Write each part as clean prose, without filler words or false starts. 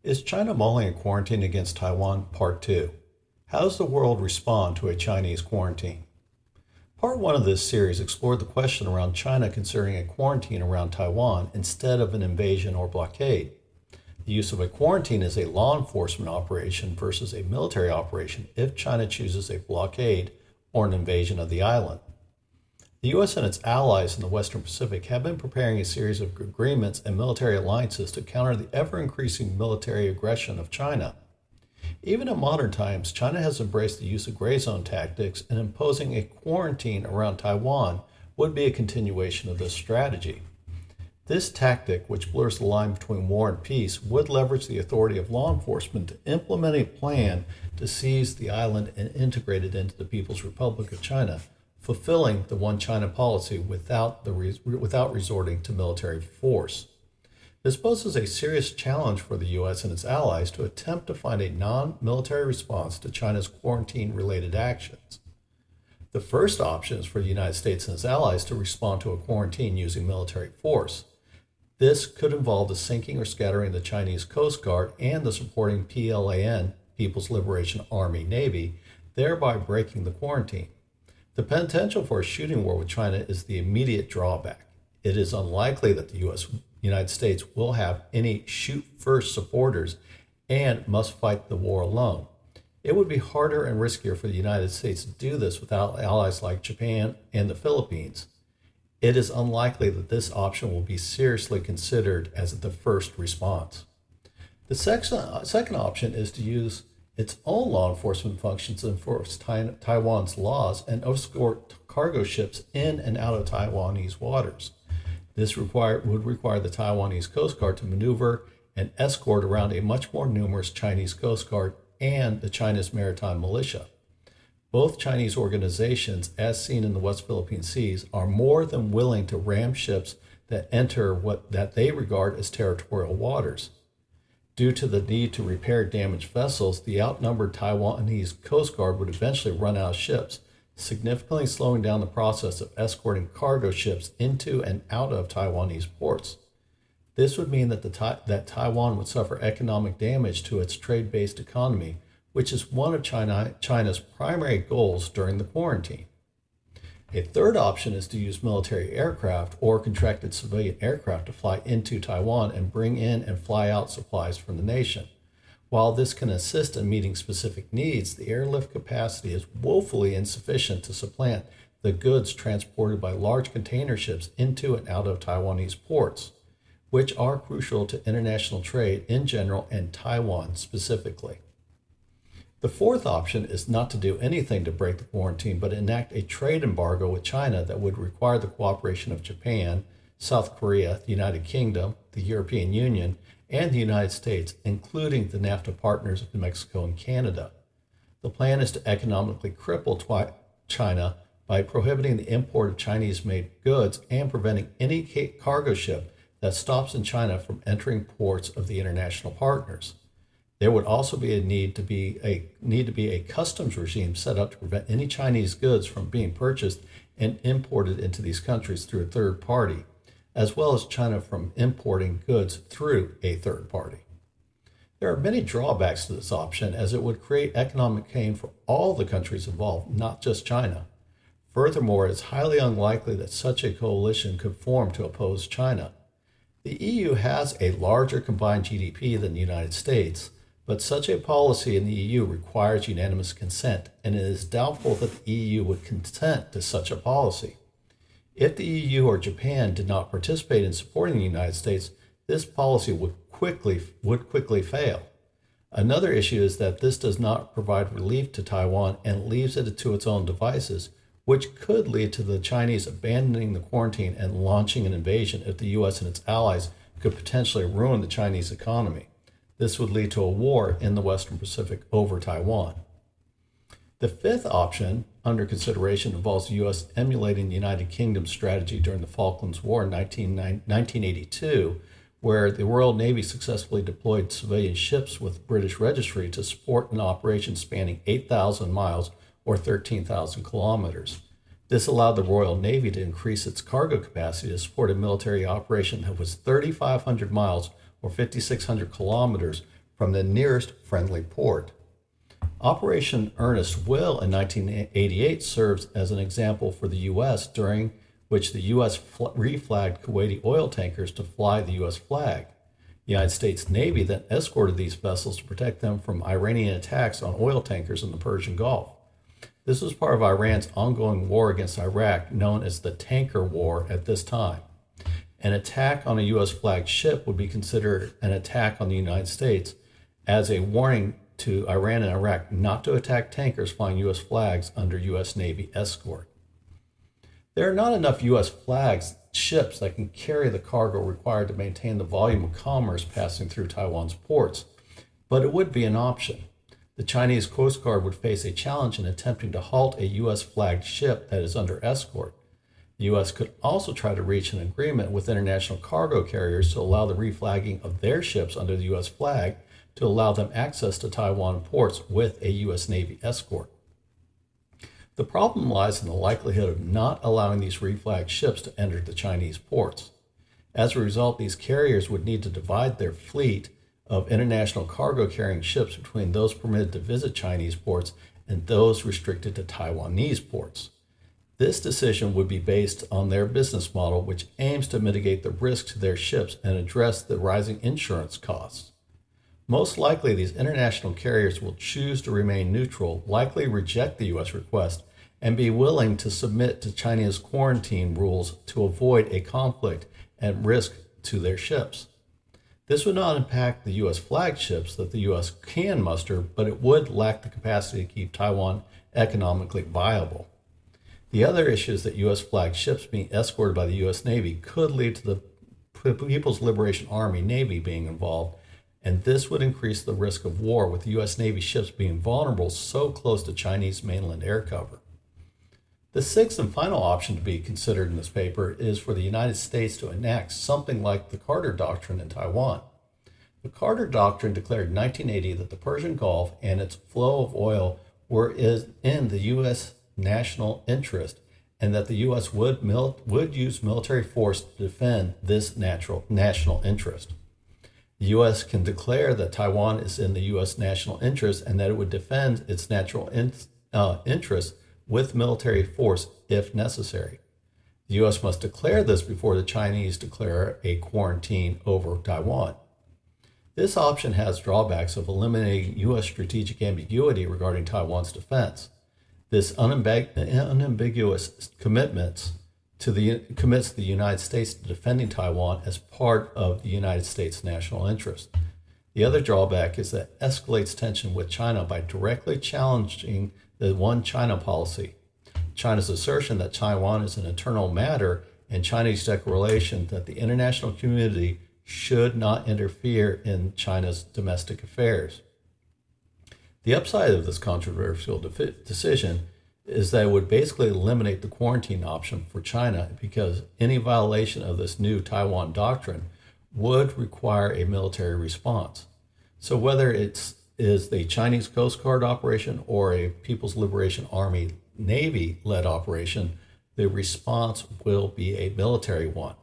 Is China mulling a quarantine against Taiwan? Part 2. How does the world respond to a Chinese quarantine? Part 1 of this series explored the question around China considering a quarantine around Taiwan instead of an invasion or blockade. The use of a quarantine is a law enforcement operation versus a military operation if China chooses a blockade or an invasion of the island. The U.S. and its allies in the Western Pacific have been preparing a series of agreements and military alliances to counter the ever-increasing military aggression of China. Even in modern times, China has embraced the use of gray zone tactics, and imposing a quarantine around Taiwan would be a continuation of this strategy. This tactic, which blurs the line between war and peace, would leverage the authority of law enforcement to implement a plan to seize the island and integrate it into the People's Republic of China, fulfilling the One China policy without resorting to military force. This poses a serious challenge for the U.S. and its allies to attempt to find a non-military response to China's quarantine-related actions. The first option is for the United States and its allies to respond to a quarantine using military force. This could involve the sinking or scattering of the Chinese Coast Guard and the supporting PLAN, People's Liberation Army Navy, thereby breaking the quarantine. The potential for a shooting war with China is the immediate drawback. It is unlikely that the United States will have any shoot-first supporters and must fight the war alone. It would be harder and riskier for the United States to do this without allies like Japan and the Philippines. It is unlikely that this option will be seriously considered as the first response. The second option is to use its own law enforcement functions to enforce Taiwan's laws and escort cargo ships in and out of Taiwanese waters. This would require the Taiwanese Coast Guard to maneuver and escort around a much more numerous Chinese Coast Guard and the China's maritime militia. Both Chinese organizations, as seen in the West Philippine Seas, are more than willing to ram ships that enter that they regard as territorial waters. Due to the need to repair damaged vessels, the outnumbered Taiwanese Coast Guard would eventually run out of ships, significantly slowing down the process of escorting cargo ships into and out of Taiwanese ports. This would mean that Taiwan would suffer economic damage to its trade-based economy, which is one of China's primary goals during the quarantine. A third option is to use military aircraft or contracted civilian aircraft to fly into Taiwan and bring in and fly out supplies from the nation. While this can assist in meeting specific needs, the airlift capacity is woefully insufficient to supplant the goods transported by large container ships into and out of Taiwanese ports, which are crucial to international trade in general and Taiwan specifically. The fourth option is not to do anything to break the quarantine, but enact a trade embargo with China that would require the cooperation of Japan, South Korea, the United Kingdom, the European Union, and the United States, including the NAFTA partners of Mexico and Canada. The plan is to economically cripple China by prohibiting the import of Chinese-made goods and preventing any cargo ship that stops in China from entering ports of the international partners. There would also be a need to be a customs regime set up to prevent any Chinese goods from being purchased and imported into these countries through a third party, as well as China from importing goods through a third party. There are many drawbacks to this option, as it would create economic pain for all the countries involved, not just China. Furthermore, it's highly unlikely that such a coalition could form to oppose China. The EU has a larger combined GDP than the United States, but such a policy in the EU requires unanimous consent, and it is doubtful that the EU would consent to such a policy. If the EU or Japan did not participate in supporting the United States, this policy would quickly fail. Another issue is that this does not provide relief to Taiwan and leaves it to its own devices, which could lead to the Chinese abandoning the quarantine and launching an invasion if the U.S. and its allies could potentially ruin the Chinese economy. This would lead to a war in the Western Pacific over Taiwan. The fifth option under consideration involves the U.S. emulating the United Kingdom's strategy during the Falklands War in 1982, where the Royal Navy successfully deployed civilian ships with British registry to support an operation spanning 8,000 miles or 13,000 kilometers. This allowed the Royal Navy to increase its cargo capacity to support a military operation that was 3,500 miles or 5,600 kilometers from the nearest friendly port. Operation Earnest Will in 1988 serves as an example for the U.S., during which the U.S. reflagged Kuwaiti oil tankers to fly the U.S. flag. The United States Navy then escorted these vessels to protect them from Iranian attacks on oil tankers in the Persian Gulf. This was part of Iran's ongoing war against Iraq, known as the Tanker War at this time. An attack on a U.S. flagged ship would be considered an attack on the United States, as a warning to Iran and Iraq not to attack tankers flying U.S. flags under U.S. Navy escort. There are not enough U.S. flagged ships that can carry the cargo required to maintain the volume of commerce passing through Taiwan's ports, but it would be an option. The Chinese Coast Guard would face a challenge in attempting to halt a U.S. flagged ship that is under escort. The U.S. could also try to reach an agreement with international cargo carriers to allow the reflagging of their ships under the U.S. flag, to allow them access to Taiwan ports with a U.S. Navy escort. The problem lies in the likelihood of not allowing these reflagged ships to enter the Chinese ports. As a result, these carriers would need to divide their fleet of international cargo carrying ships between those permitted to visit Chinese ports and those restricted to Taiwanese ports. This decision would be based on their business model, which aims to mitigate the risk to their ships and address the rising insurance costs. Most likely, these international carriers will choose to remain neutral, likely reject the U.S. request, and be willing to submit to China's quarantine rules to avoid a conflict and risk to their ships. This would not impact the U.S. flagships that the U.S. can muster, but it would lack the capacity to keep Taiwan economically viable. The other issue is that U.S. flagged ships being escorted by the U.S. Navy could lead to the People's Liberation Army Navy being involved, and this would increase the risk of war, with the U.S. Navy ships being vulnerable so close to Chinese mainland air cover. The sixth and final option to be considered in this paper is for the United States to enact something like the Carter Doctrine in Taiwan. The Carter Doctrine declared in 1980 that the Persian Gulf and its flow of oil were in the U.S. national interest, and that the U.S. would use military force to defend this national interest. The U.S. can declare that Taiwan is in the U.S. national interest and that it would defend its natural interests with military force if necessary. The U.S. must declare this before the Chinese declare a quarantine over Taiwan. This option has drawbacks of eliminating U.S. strategic ambiguity regarding Taiwan's defense. This unambiguous commits the United States to defending Taiwan as part of the United States national interest. The other drawback is that it escalates tension with China by directly challenging the One China policy. China's assertion that Taiwan is an internal matter, and Chinese declaration that the international community should not interfere in China's domestic affairs. The upside of this controversial decision is that it would basically eliminate the quarantine option for China, because any violation of this new Taiwan doctrine would require a military response. So whether it is the Chinese Coast Guard operation or a People's Liberation Army Navy-led operation, the response will be a military one.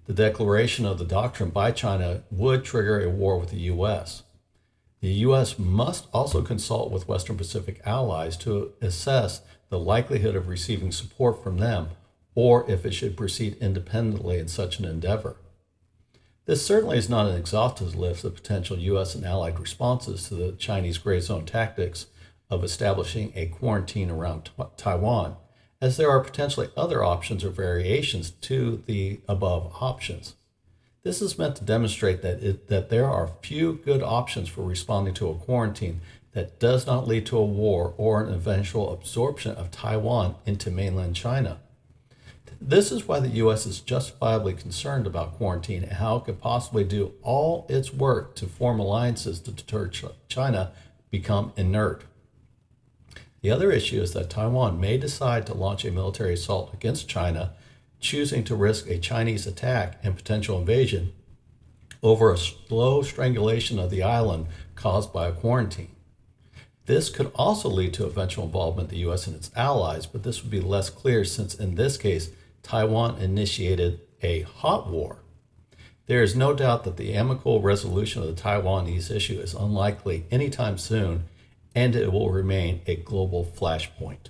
The declaration of the doctrine by China would trigger a war with the U.S. The U.S. must also consult with Western Pacific allies to assess the likelihood of receiving support from them, or if it should proceed independently in such an endeavor. This certainly is not an exhaustive list of potential U.S. and allied responses to the Chinese gray zone tactics of establishing a quarantine around Taiwan, as there are potentially other options or variations to the above options. This is meant to demonstrate that there are few good options for responding to a quarantine that does not lead to a war or an eventual absorption of Taiwan into mainland China. This is why the U.S. is justifiably concerned about quarantine and how it could possibly do all its work to form alliances to deter China become inert. The other issue is that Taiwan may decide to launch a military assault against China, choosing to risk a Chinese attack and potential invasion over a slow strangulation of the island caused by a quarantine. This could also lead to eventual involvement of the U.S. and its allies, but this would be less clear since in this case, Taiwan initiated a hot war. There is no doubt that the amicable resolution of the Taiwanese issue is unlikely anytime soon, and it will remain a global flashpoint.